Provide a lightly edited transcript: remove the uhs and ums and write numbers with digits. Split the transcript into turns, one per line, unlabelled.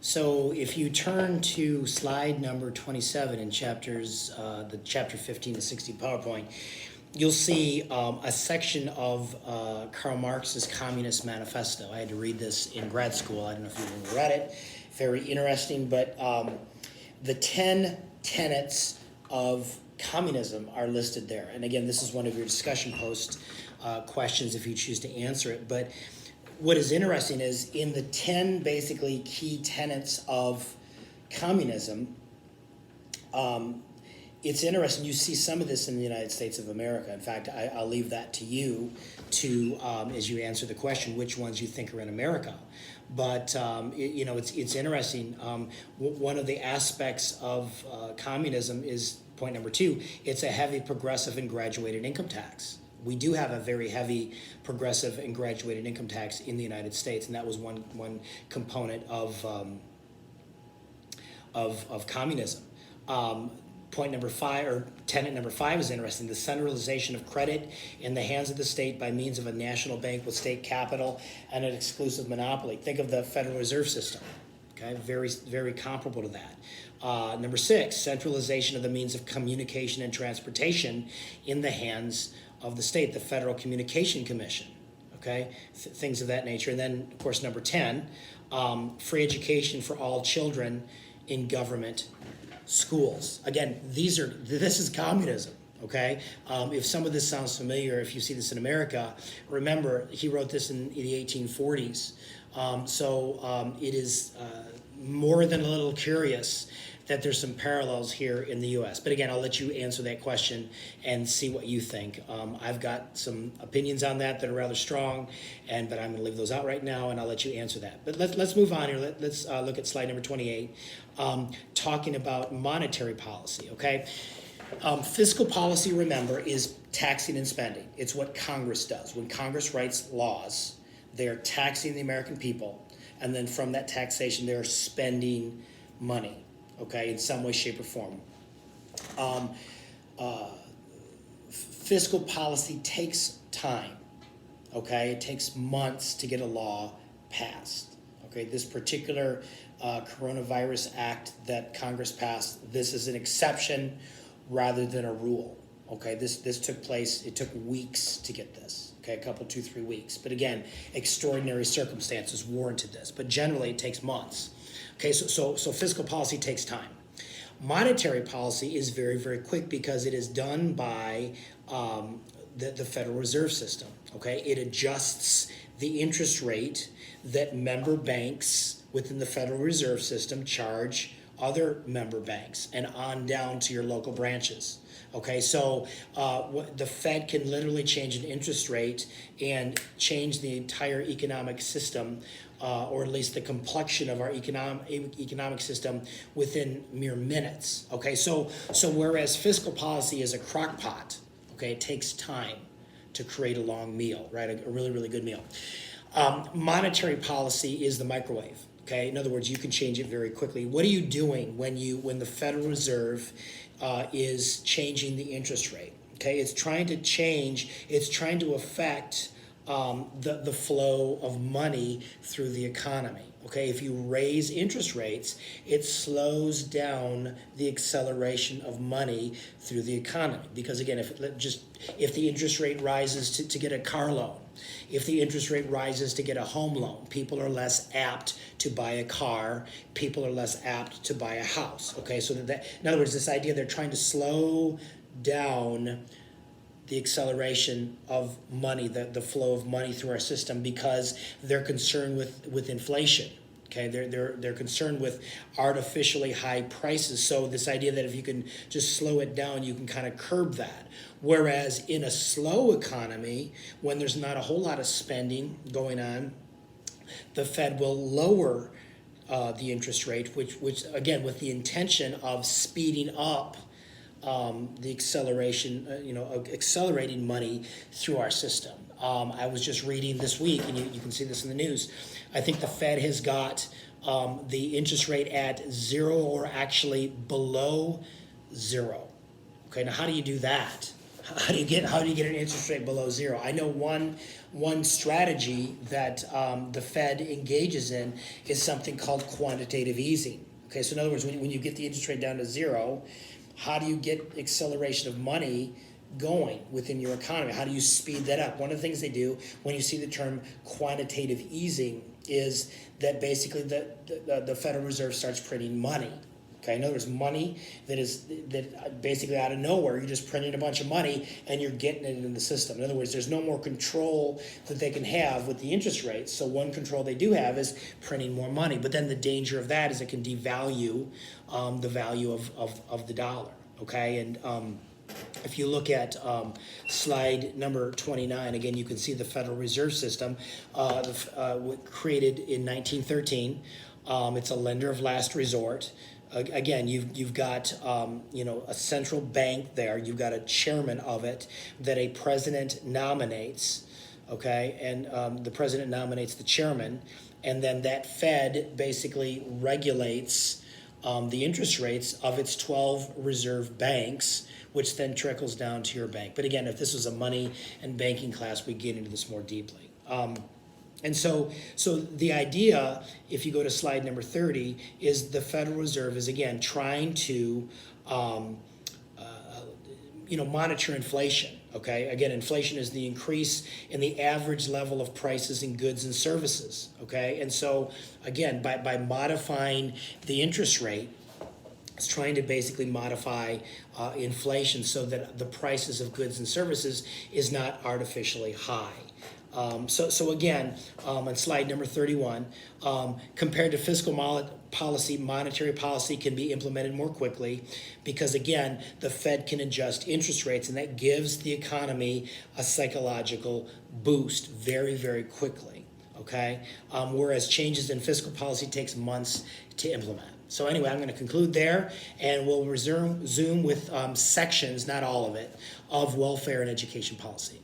So if you turn to slide number 27 in the chapter 15 to 16 PowerPoint, you'll see a section of Karl Marx's Communist Manifesto. I had to read this in grad school. I don't know if you've ever read it. Very interesting, but the 10 tenets of communism are listed there. And again, this is one of your discussion post questions if you choose to answer it. But what is interesting is in the 10 basically key tenets of communism, it's interesting. You see some of this in the United States of America. In fact, I'll leave that to you to, as you answer the question, which ones you think are in America. But it's interesting. One of the aspects of communism is point number 2. It's a heavy progressive and graduated income tax. We do have a very heavy progressive and graduated income tax in the United States, and that was one component of communism. Point number 5, or tenet number 5, is interesting. The centralization of credit in the hands of the state by means of a national bank with state capital and an exclusive monopoly. Think of the Federal Reserve System. Okay, very, very comparable to that. Number 6, centralization of the means of communication and transportation in the hands of the state, the Federal Communication Commission, okay, things of that nature. And then, of course, number 10, free education for all children in government schools. Again, this is communism, okay? If some of this sounds familiar, if you see this in America, remember, he wrote this in the 1840s. It is more than a little curious that there's some parallels here in the U.S. But again, I'll let you answer that question and see what you think. I've got some opinions on that are rather strong, but I'm going to leave those out right now, and I'll let you answer that. But let's move on here. Let's look at slide number 28, talking about monetary policy, okay? Fiscal policy, remember, is taxing and spending. It's what Congress does. When Congress writes laws, they're taxing the American people, and then from that taxation, they're spending money. Okay, in some way, shape, or form. Fiscal policy takes time. Okay, it takes months to get a law passed. Okay, this particular Coronavirus Act that Congress passed, this is an exception rather than a rule. Okay, this took place, it took weeks to get this. Okay, a couple, 2-3 weeks. But again, extraordinary circumstances warranted this. But generally, it takes months. Okay, so fiscal policy takes time. Monetary policy is very, very quick because it is done by the Federal Reserve System. Okay, it adjusts the interest rate that member banks within the Federal Reserve System charge other member banks and on down to your local branches. Okay, so the Fed can literally change an interest rate and change the entire economic system, or at least the complexion of our economic system within mere minutes. Okay, so whereas fiscal policy is a crock pot, okay, it takes time to create a long meal, right? A really, really good meal. Monetary policy is the microwave. Okay, in other words, you can change it very quickly. What are you doing when the Federal Reserve is changing the interest rate? Okay, it's trying to affect the flow of money through the economy. Okay, if you raise interest rates, it slows down the acceleration of money through the economy. Because again, if the interest rate rises to get a car loan, if the interest rate rises to get a home loan, people are less apt to buy a car, people are less apt to buy a house. Okay, so in other words, this idea they're trying to slow down the acceleration of money, the flow of money through our system, because they're concerned with inflation. Okay, they're concerned with artificially high prices. So this idea that if you can just slow it down, you can kind of curb that. Whereas in a slow economy, when there's not a whole lot of spending going on, the Fed will lower the interest rate, which again, with the intention of speeding up the acceleration, accelerating money through our system. I was just reading this week, and you can see this in the news. I think the Fed has got the interest rate at 0 or actually below 0. Okay, now how do you do that? how do you get an interest rate below zero? I know one strategy that the Fed engages in is something called quantitative easing. Okay, so in other words, when you get the interest rate down to zero, how do you get acceleration of money going within your economy? How do you speed that up? One of the things they do when you see the term quantitative easing is that basically the Federal Reserve starts printing money. Okay, in other words, money that basically out of nowhere, you're just printing a bunch of money and you're getting it in the system. In other words, there's no more control that they can have with the interest rates. So one control they do have is printing more money. But then the danger of that is it can devalue the value of the dollar. Okay, and if you look at slide number 29, again, you can see the Federal Reserve System created in 1913. It's a lender of last resort. Again, you've got a central bank there. You've got a chairman of it that a president nominates. Okay, and the president nominates the chairman, and then that Fed basically regulates the interest rates of its 12 reserve banks, which then trickles down to your bank. But again, if this was a money and banking class, we get into this more deeply. And so the idea, if you go to slide number 30, is the Federal Reserve is, again, trying to monitor inflation. Okay, again, inflation is the increase in the average level of prices in goods and services. Okay, and so again, by modifying the interest rate, it's trying to basically modify inflation so that the prices of goods and services is not artificially high. So again, on slide number 31, compared to fiscal policy, monetary policy can be implemented more quickly because, again, the Fed can adjust interest rates, and that gives the economy a psychological boost very, very quickly, okay? Whereas changes in fiscal policy takes months to implement. So anyway, I'm going to conclude there, and we'll resume with sections, not all of it, of welfare and education policy.